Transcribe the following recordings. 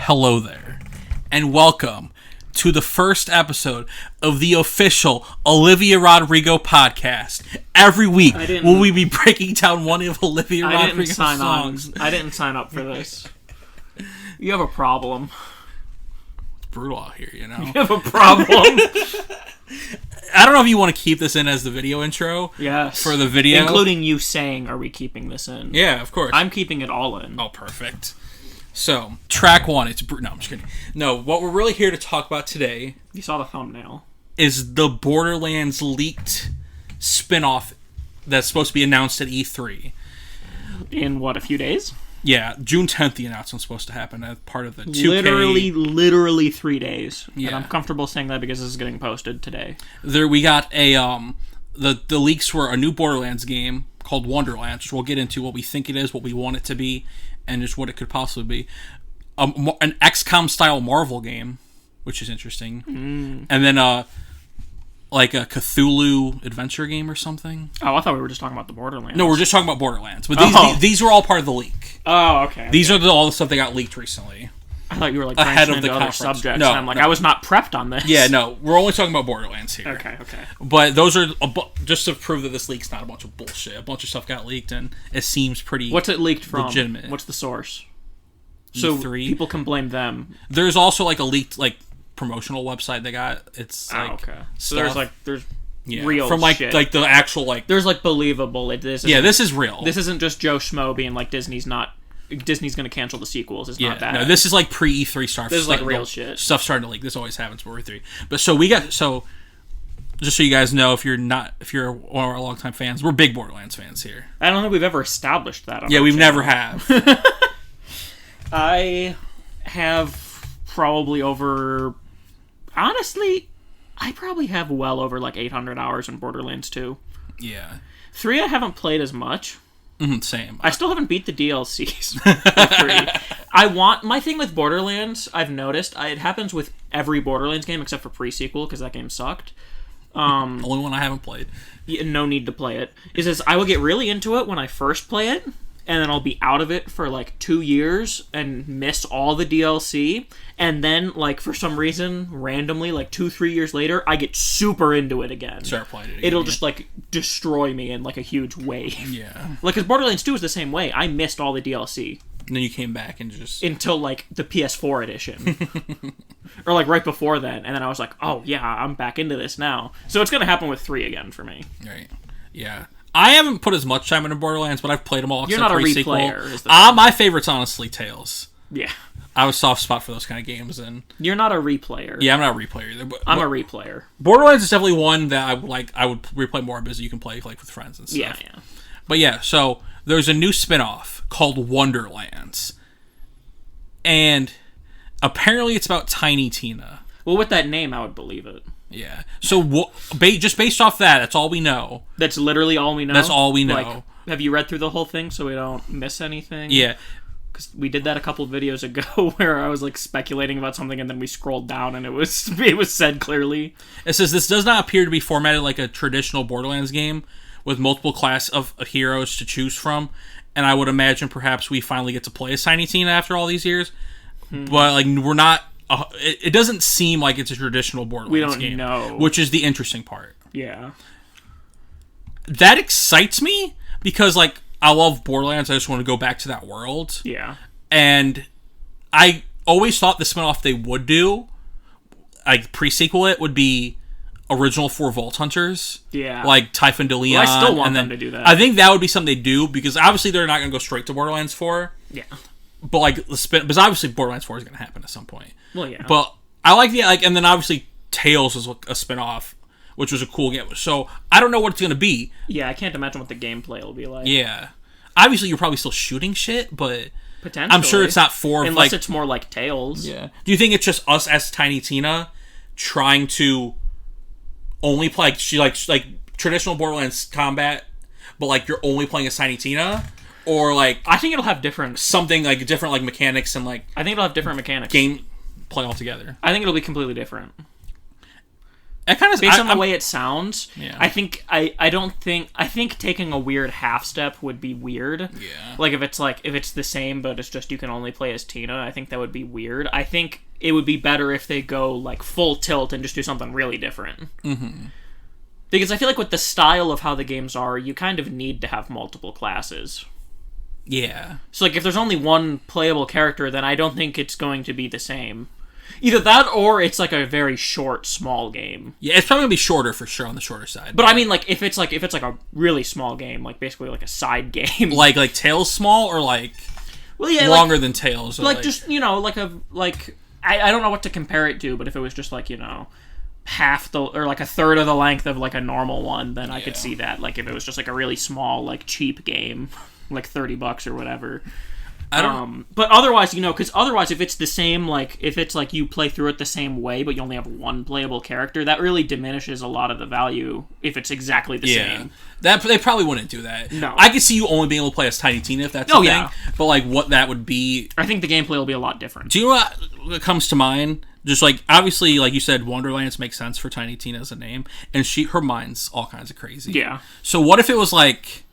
Hello there, and welcome to the first episode of the official Olivia Rodrigo podcast. Every week, will we be breaking down one of Olivia Rodrigo's songs? I didn't sign up for this. You have a problem. It's brutal out here, you know? You have a problem. I don't know if you want to keep this in as the video intro. Yes. For the video. Including you saying, are we keeping this in? Yeah, of course. I'm keeping it all in. Oh, perfect. So, track one. No, I'm just kidding. No, what we're really here to talk about today... You saw the thumbnail. ...is the Borderlands leaked spin-off that's supposed to be announced at E3. In, what, a few days? Yeah, June 10th the announcement's supposed to happen as part of the 2K... Literally 3 days. Yeah. And I'm comfortable saying that because this is getting posted today. We got a... The leaks were a new Borderlands game called Wonderlands, which we'll get into what we think it is, what we want it to be, and just what it could possibly be. An XCOM-style Marvel game, which is interesting. And then, like a Cthulhu adventure game or something. Oh, I thought we were just talking about the Borderlands. No, we're just talking about Borderlands. But these were all part of the leak. Oh, okay. These are all the stuff that got leaked recently. I thought you were, like, ahead of into the other conference. subjects. No, and I'm like, I was not prepped on this. Yeah, no. We're only talking about Borderlands here. Okay. But those are... just to prove that this leak's not a bunch of bullshit. A bunch of stuff got leaked, and it seems pretty... What's it leaked from? Legitimate. What's the source? So E3? People can blame them. There's also, like, a leaked, like, promotional website they got. It's, like... okay. So stuff. there's real from, like, shit. like, the actual, like... There's, like, believable... This is real. This isn't just Joe Schmo being like, Disney's going to cancel the sequels. It's not that. No, this is like pre-E3 stuff. This is like real shit. Stuff starting to leak. This always happens for E3. But just so you guys know, if you're one of our longtime fans, we're big Borderlands fans here. I don't think we've ever established that. Yeah, we've never have. I have probably honestly, I probably have well over like 800 hours in Borderlands 2. Yeah. 3 I haven't played as much. Same. I still haven't beat the DLCs. 3. My thing with Borderlands, I've noticed, it happens with every Borderlands game except for pre-sequel, because that game sucked. Only one I haven't played. No need to play it. Is I will get really into it when I first play it, and then I'll be out of it for like 2 years and miss all the DLC, and then like for some reason randomly like 2-3 years later I get super into it again. Start playing it again. It'll just like destroy me in like a huge wave. Yeah. Like, because Borderlands 2 is the same way. I missed all the DLC. And then you came back and just... Until, like, the PS4 edition. Or, like, right before then. And then I was like, oh, yeah, I'm back into this now. So it's going to happen with 3 again for me. Right. Yeah. I haven't put as much time into Borderlands, but I've played them all. You're not a replayer. My favorite's honestly Tales. Yeah. I have a soft spot for those kind of games. And you're not a replayer. Yeah, I'm not a replayer either. I'm a replayer. Borderlands is definitely one that I would replay more because you can play like with friends and stuff. Yeah. But yeah, so there's a new spin-off called Wonderlands. And apparently it's about Tiny Tina. Well, with that name, I would believe it. Yeah. So just based off that, that's all we know. That's literally all we know? That's all we know. Like, have you read through the whole thing so we don't miss anything? Yeah. Because we did that a couple of videos ago where I was like speculating about something and then we scrolled down and it was said clearly. It says, this does not appear to be formatted like a traditional Borderlands game with multiple class of heroes to choose from. And I would imagine perhaps we finally get to play as Tiny Tina after all these years. But like we're not... it doesn't seem like it's a traditional Borderlands game. We don't know. Which is the interesting part. Yeah. That excites me because like I love Borderlands. I just want to go back to that world. Yeah. And I always thought the spinoff they would do, like pre-sequel it, would be original 4 Vault Hunters. Yeah. Like Typhon de Leon. Well, I still want them to do that. I think that would be something they do because obviously they're not going to go straight to Borderlands 4. Yeah. But like because obviously Borderlands 4 is going to happen at some point. Well, yeah. But I like and then obviously Tales is a spinoff, which was a cool game. So I don't know what it's going to be. Yeah, I can't imagine what the gameplay will be like. Yeah. Obviously you're probably still shooting shit, but potentially. I'm sure it's not for unless it's more like Tales. Yeah. Do you think it's just us as Tiny Tina trying to only play like traditional Borderlands combat, but like you're only playing as Tiny Tina? Or like I think it'll have different mechanics and like I think it'll have different mechanics. Game play altogether. I think it'll be completely different. based on the way it sounds. Yeah. I think taking a weird half step would be weird. Yeah. Like if it's the same but it's just you can only play as Tina, I think that would be weird. I think it would be better if they go like full tilt and just do something really different. Mm-hmm. Because I feel like with the style of how the games are, you kind of need to have multiple classes. Yeah. So like if there's only one playable character, then I don't think it's going to be the same. Either that or it's like a very short, small game. Yeah, it's probably gonna be shorter for sure, on the shorter side. But I mean, like if it's like a really small game, like basically like a side game, like Tales small or like longer than Tales, or like just I don't know what to compare it to, but if it was just like half the or like a third of the length of like a normal one, then I could see that. Like if it was just like a really small, like cheap game, like $30 or whatever. I don't. But otherwise, because otherwise, if it's the same, like if it's like you play through it the same way, but you only have one playable character, that really diminishes a lot of the value. If it's exactly the same, they probably wouldn't do that. No, I could see you only being able to play as Tiny Tina if that's the thing. But like what that would be, I think the gameplay will be a lot different. Do you know what comes to mind? Just like obviously, like you said, Wonderlands makes sense for Tiny Tina as a name, and her mind's all kinds of crazy. Yeah. So what if it was like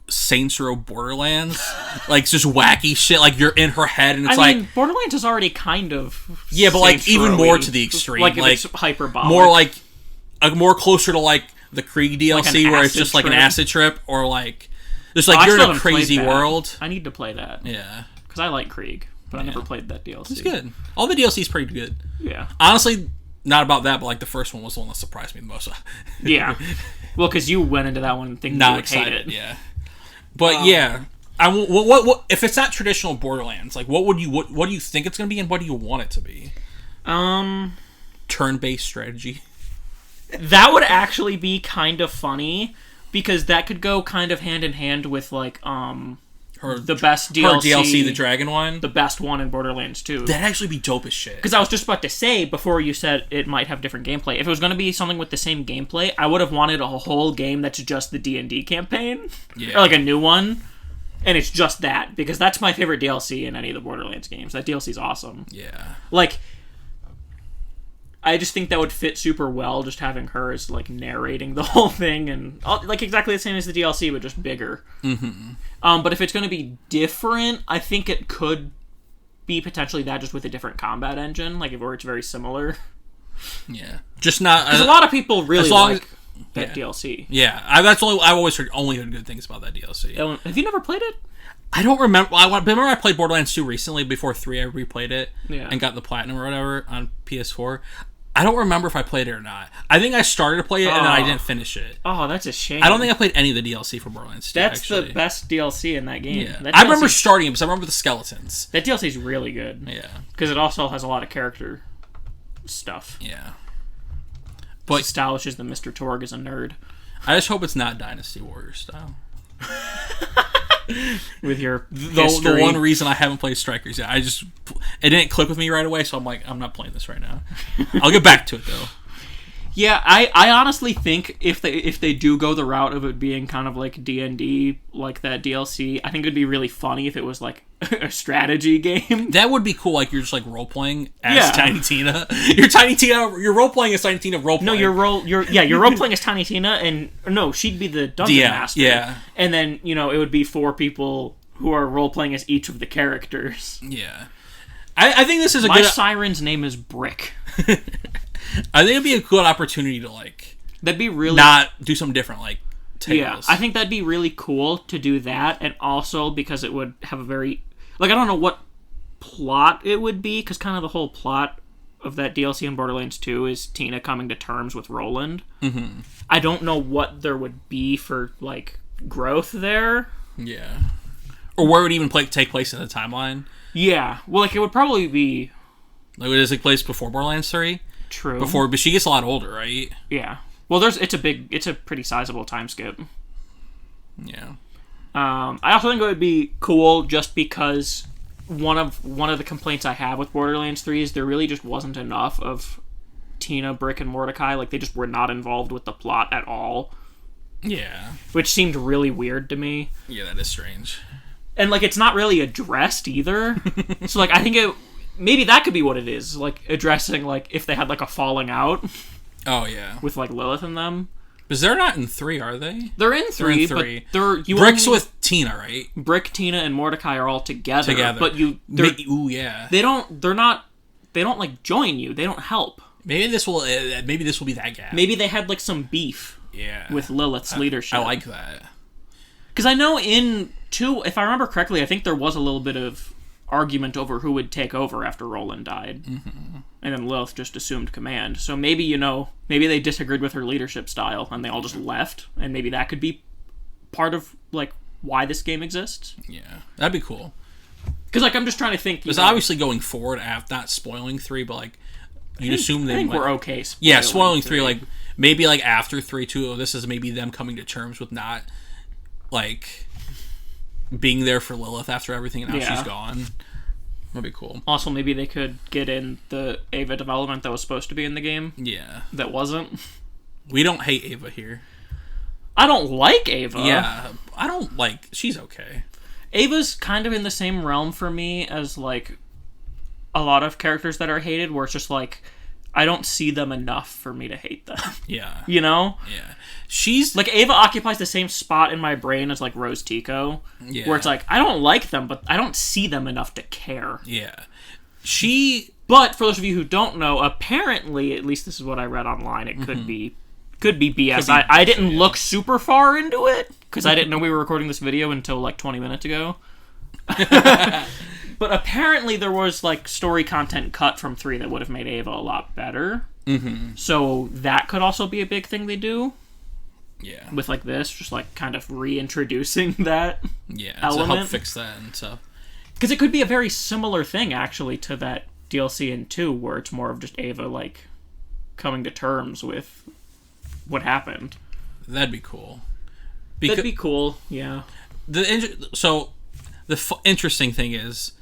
Saints Row Borderlands, like just wacky shit, like you're in her head and it's I mean, Borderlands is already kind of but like even more to the extreme, like it's hyperbolic, more like more closer to like the Krieg DLC where it's just like an acid trip, or like just like you're in a crazy world. I need to play that, because I like Krieg, but I never played that DLC. It's good. All the DLC is pretty good. Yeah, honestly, not about that, but like the first one was the one that surprised me the most. Yeah, well, because you went into that one thinking you would hate it. Yeah. But what if it's not traditional Borderlands? Like, what do you think it's gonna be, and what do you want it to be? Turn-based strategy. That would actually be kind of funny, because that could go kind of hand in hand with like the best DLC, her DLC, the Dragon one, the best one in Borderlands 2. That'd actually be dope as shit. Because I was just about to say before you said it might have different gameplay. If it was going to be something with the same gameplay, I would have wanted a whole game that's just the D&D campaign, or like a new one, and it's just that, because that's my favorite DLC in any of the Borderlands games. That DLC's awesome. Yeah, like I just think that would fit super well, just having her as like narrating the whole thing, and like exactly the same as the DLC, but just bigger. Mm-hmm. But if it's going to be different, I think it could be potentially that, just with a different combat engine, like where it's very similar. Yeah, just not. Because a lot of people really like that DLC. Yeah, that's I've always heard good things about that DLC. Have you never played it? I don't remember. Remember I played Borderlands 2 recently. Before 3, I replayed it and got the platinum or whatever on PS4. I don't remember if I played it or not. I think I started to play it and then I didn't finish it. Oh, that's a shame. I don't think I played any of the DLC for Borderlands 2, That's the best DLC in that game. Yeah. That I remember starting it because I remember the skeletons. That DLC is really good. Yeah. Because it also has a lot of character stuff. Yeah. But it establishes that Mr. Torg is a nerd. I just hope it's not Dynasty Warriors style. With your the one reason I haven't played Strikers yet, it didn't click with me right away, so I'm like, I'm not playing this right now. I'll get back to it though. Yeah, I honestly think if they do go the route of it being kind of like D&D, like that DLC, I think it'd be really funny if it was like a strategy game. That would be cool. Like you're just like role playing as Tiny Tina. You're Tiny Tina. You're role playing as Tiny Tina. Role playing. No, you're role playing as Tiny Tina, and no, she'd be the dungeon master. Yeah, and then it would be 4 people who are role playing as each of the characters. Yeah, I think this is My siren's name is Brick. I think it'd be a good opportunity to that'd be really not do something different, like Tales. Yeah, I think that'd be really cool to do that, and also because it would have a very I don't know what plot it would be, because kind of the whole plot of that DLC in Borderlands 2 is Tina coming to terms with Roland. Mm-hmm. I don't know what there would be for growth there. Yeah, or where it would even take place in the timeline. Yeah, well, it would probably be would it take place before Borderlands 3? True. But she gets a lot older, right? Yeah. Well, it's a pretty sizable time skip. Yeah. I also think it would be cool just because one of the complaints I have with Borderlands 3 is there really just wasn't enough of Tina, Brick, and Mordecai. They just were not involved with the plot at all. Yeah. Which seemed really weird to me. Yeah, that is strange. And it's not really addressed either. So I think it maybe that could be what it is, like addressing like if they had like a falling out Oh yeah. with like Lilith and them. Because they're not in 3, are they? They're in 3, but Brick's with Tina, right? Brick, Tina, and Mordecai are all together. But yeah. They don't like join you. They don't help. Maybe this will be that gap. Maybe they had like some beef. Yeah. With Lilith's leadership. I like that. Because I know in 2, if I remember correctly, I think there was a little bit of argument over who would take over after Roland died. Mm-hmm. And then Lilith just assumed command. So maybe, maybe they disagreed with her leadership style and they all just left. And maybe that could be part of, like, why this game exists. Yeah. That'd be cool. Because, like, I'm just trying to think... Because obviously going forward, not spoiling 3, but, like, you'd assume they... I think we're okay spoiling 3, like, maybe, like, after 3, 2, this is maybe them coming to terms with not, like... being there for Lilith after everything and now she's gone. That'd be cool. Also, maybe they could get in the Ava development that was supposed to be in the game. Yeah. That wasn't. We don't hate Ava here. I don't like Ava. Yeah. I don't like... She's okay. Ava's kind of in the same realm for me as, like, a lot of characters that are hated, where it's just, like, I don't see them enough for me to hate them. Yeah. You know? Yeah. She's... Like, Ava occupies the same spot in my brain as, like, Rose Tico. Yeah. Where it's like, I don't like them, but I don't see them enough to care. Yeah. But, for those of you who don't know, apparently, at least this is what I read online, it could be BS. I didn't look super far into it, because I didn't know we were recording this video until, like, 20 minutes ago. But apparently there was, like, story content cut from 3 that would have made Ava a lot better. Mm-hmm. So that could also be a big thing they do. Yeah. With, like, this, just, like, kind of reintroducing that element. To help fix that and stuff. Because it could be a very similar thing, actually, to that DLC in 2, where it's more of just Ava, like, coming to terms with what happened. That'd be cool. That'd be cool, yeah. So, the interesting thing is,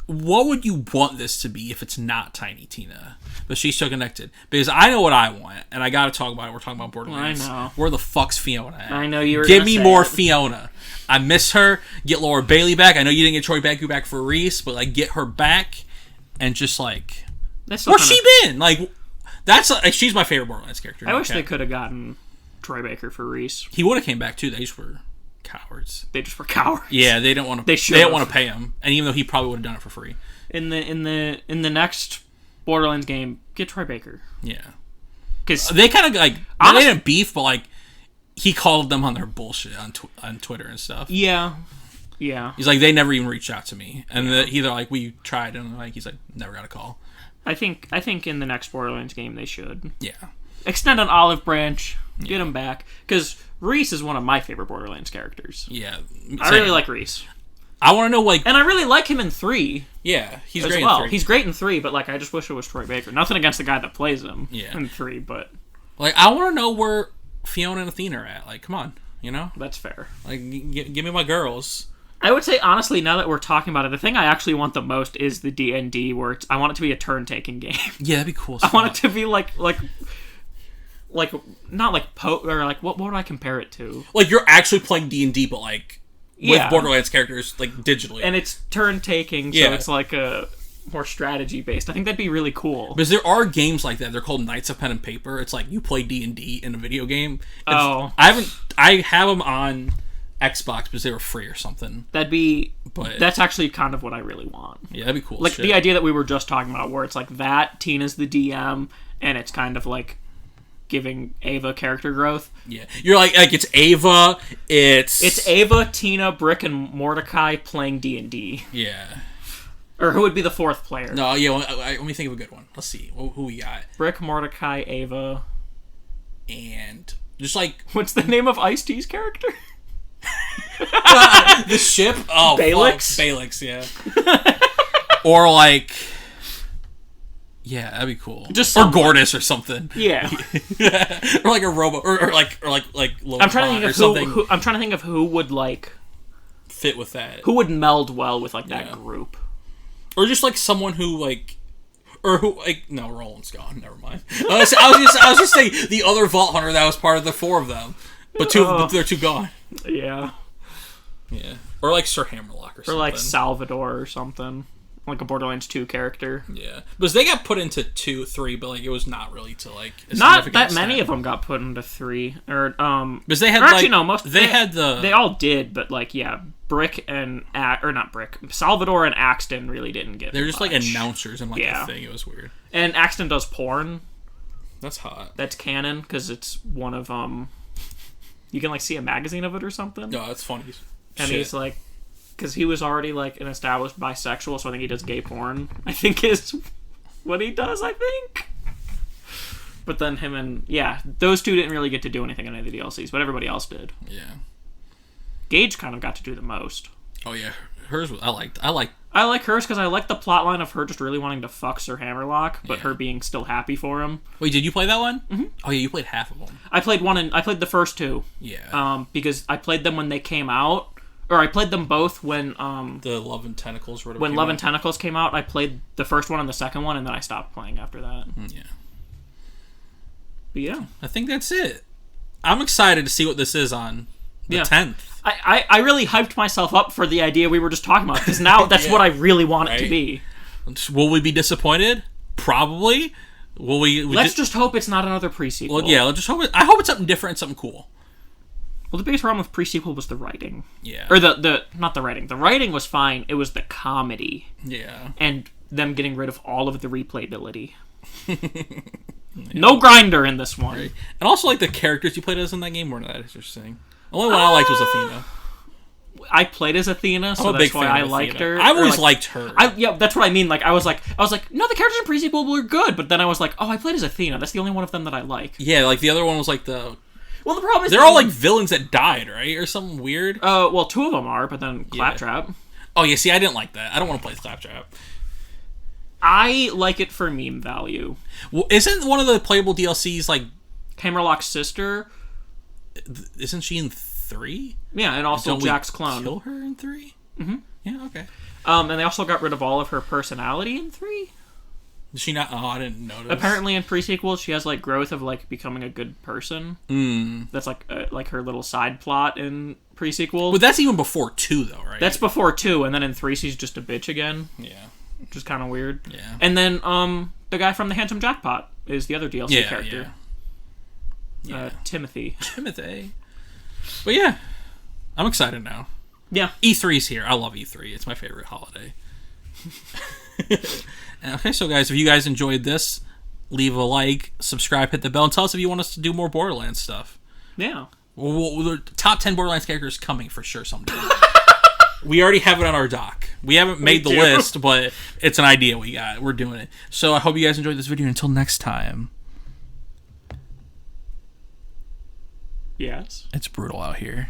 what would you want this to be if it's not Tiny Tina? But she's so connected. Because I know what I want, and I gotta talk about it. We're talking about Borderlands. I know. Where the fuck's Fiona at? I know you were Give me more Fiona. I miss her. Get Laura Bailey back. I know you didn't get Troy Baku back for Reese, but, like, get her back and just, like... Where's she been? Like, that's... Like, she's my favorite Borderlands character. I wish they could have gotten Troy Baker for Reese. He would have came back, too. They just were... cowards. They just were cowards. Yeah, they don't want to. They don't want to pay him, and even though he probably would have done it for free. In the next Borderlands game, get Troy Baker. Yeah, because they kind of like they didn't beef, but like he called them on their bullshit on Twitter and stuff. Yeah. He's like, they never even reached out to me, and they're like, we tried, and like he's like, never got a call. I think in the next Borderlands game they should. Yeah. Extend an olive branch. Get him back, because Reese is one of my favorite Borderlands characters. Yeah, I really like Reese. I want to know, like... And I really like him in 3. Yeah, he's great in 3. He's great in 3, but, like, I just wish it was Troy Baker. Nothing against the guy that plays him in 3, but... Like, I want to know where Fiona and Athena are at. Like, come on, you know? That's fair. Like, give me my girls. I would say, honestly, now that we're talking about it, the thing I actually want the most is the D&D, where I want it to be a turn-taking game. Yeah, that'd be cool. I want it to be, like not like or like what would I compare it to? Like you're actually playing D&D, but like with Borderlands characters like digitally, and it's turn taking, so it's like a more strategy based. I think that'd be really cool. Because there are games like that. They're called Knights of Pen and Paper. It's like you play D&D in a video game. I have them on Xbox because they were free or something. That's actually kind of what I really want. Yeah, that'd be cool. Like the idea that we were just talking about, where it's like that Tina's the DM, and it's kind of like giving Ava character growth. Yeah, you're like it's Ava. It's Ava, Tina, Brick, and Mordecai playing D&D. Yeah. Or who would be the fourth player? No, yeah. Let me think of a good one. Let's see who we got. Brick, Mordecai, Ava, and just like what's the name of Ice-T's character? The ship. Oh, Balix. Balix, yeah. Or like. Yeah, that'd be cool. Or Gortys or something. Yeah. Or like a robot, or like I'm trying to think of I'm trying to think of who would like fit with that. Who would meld well with like that group, or just like someone who like, or who like no, Roland's gone. Never mind. I was just saying the other Vault Hunter that was part of the 4 of them, but they're 2 gone. Yeah. Yeah. Or like Sir Hammerlock or something. Or like Salvador or something. like a Borderlands 2 character. Yeah, because they got put into 2, 3, but like it was not really to like not that many of them got put into 3 or because they had actually no most they all did, but like Brick and not Brick, Salvador and Axton really didn't get. They're just much. like announcers and like a thing. It was weird. And Axton does porn. That's hot. That's canon because it's one of you can like see a magazine of it or something. No, that's funny. And he's like, because he was already like an established bisexual, so I think he does gay porn. I think is what he does. I think. But then him and those two didn't really get to do anything in any of the DLCs, but everybody else did. Yeah. Gage kind of got to do the most. Oh yeah, hers was I like hers because I like the plot line of her just really wanting to fuck Sir Hammerlock, but her being still happy for him. Wait, did you play that one? Mm-hmm. Oh yeah, you played half of them. I played the first two. Yeah. Because I played them when they came out, or I played them both when the Love and Tentacles. When Love and Tentacles came out, I played the first one and the second one, and then I stopped playing after that. Yeah. But yeah, I think that's it. I'm excited to see what this is on the 10th. I really hyped myself up for the idea we were just talking about, because now that's what I really want it to be. Will we be disappointed? Probably. Will we? Let's just hope it's not another pre-sequel. Well, yeah, let's just hope I hope it's something different, something cool. Well, the biggest problem with pre-sequel was the writing. Yeah. Or not the writing. The writing was fine. It was the comedy. Yeah. And them getting rid of all of the replayability. No grinder in this one. Right. And also, like, the characters you played as in that game weren't that interesting. The only one I liked was Athena. I played as Athena, so that's why I liked her. I always liked her. That's what I mean. Like, I was like, no, the characters in pre-sequel were good, but then I was like, oh, I played as Athena. That's the only one of them that I like. Yeah, like the other one was like the. Well, the problem is they're all like villains that died, right, or something weird. Well, two of them are, but then Claptrap. Oh yeah, see, I didn't like that. I don't want to play Claptrap. I like it for meme value. Well, isn't one of the playable DLCs like Hammerlock's sister? Isn't she in 3? Yeah, and also Jack's clone. Kill her in 3? Mm-hmm. Yeah, okay. And they also got rid of all of her personality in 3. Did she not? Oh, I didn't notice. Apparently, in pre-sequel, she has like growth of like becoming a good person. That's like her little side plot in pre-sequel. But that's even before 2, though, right? That's before 2, and then in 3, she's just a bitch again. Yeah. Which is kind of weird. Yeah. And then the guy from the Handsome Jackpot is the other DLC character. Yeah. Timothy. But yeah, I'm excited now. Yeah. E3's here. I love E3. It's my favorite holiday. Okay, so guys, if you guys enjoyed this, leave a like, subscribe, hit the bell, and tell us if you want us to do more Borderlands stuff. Yeah. Well, the top 10 Borderlands characters coming for sure someday. We already have it on our doc. We haven't made the list, but it's an idea we got. We're doing it. So I hope you guys enjoyed this video. Until next time. Yes. It's brutal out here.